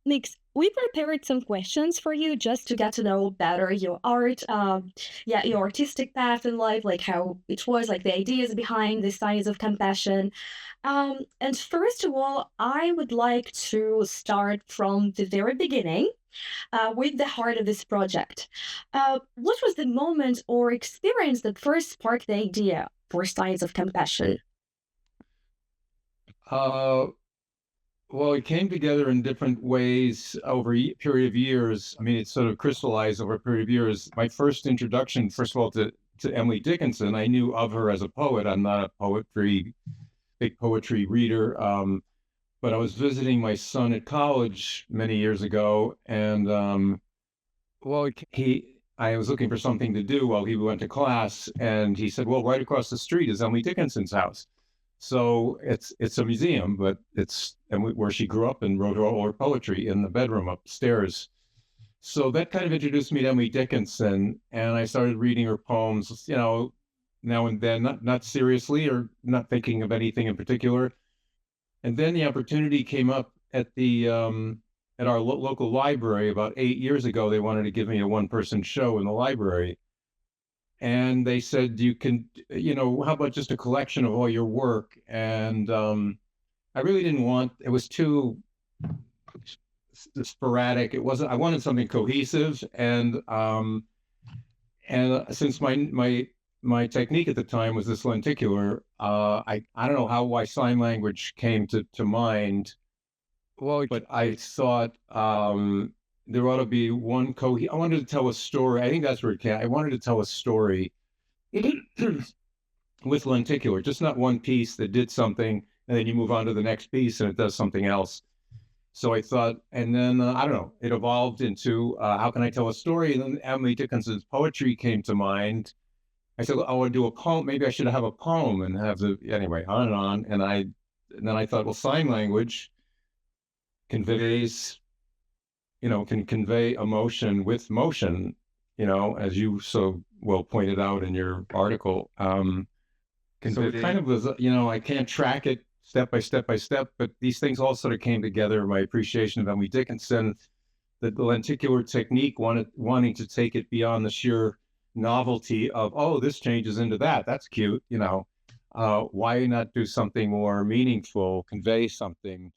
Mix, we prepared some questions for you just to get to know better your art, yeah, your artistic path in life, like how it was, like the ideas behind the science of compassion. And first of all, I would like to start from the very beginning, with the heart of this project. What was the moment or experience that first sparked the idea for science of compassion? Uh, well, it came together in different ways over a period of years. I mean, it sort of crystallized over a period of years. My first introduction, first of all, to Emily Dickinson, I knew of her as a poet. I'm not a big poetry reader, but I was visiting my son at college many years ago, and I was looking for something to do while he went to class, and he said, "Well, right across the street is Emily Dickinson's house." So it's a museum, but where she grew up and wrote all her poetry in the bedroom upstairs. So that kind of introduced me to Emily Dickinson, and I started reading her poems, now and then, not seriously or not thinking of anything in particular. And then the opportunity came up at our local library about 8 years ago. They wanted to give me a one-person show in the library, and they said, you can, how about just a collection of all your work? And I really didn't want, it was too sporadic. It wasn't, I wanted something cohesive. And since my technique at the time was this lenticular, I don't know why sign language came to mind. Well, but I thought there ought to be I wanted to tell a story. I think that's where it came. I wanted to tell a story with lenticular, just not one piece that did something and then you move on to the next piece and it does something else. So I thought, and then I don't know, it evolved into how can I tell a story? And then Emily Dickinson's poetry came to mind. I said, I want to do a poem. Maybe I should have a poem and have anyway, on and on. And then I thought, well, sign language conveys, can convey emotion with motion, as you so well pointed out in your article. So it kind of was, I can't track it step by step by step, but these things all sort of came together. My appreciation of Emily Dickinson, the lenticular technique, wanting to take it beyond the sheer novelty of, oh, this changes into that. That's cute, why not do something more meaningful, convey something?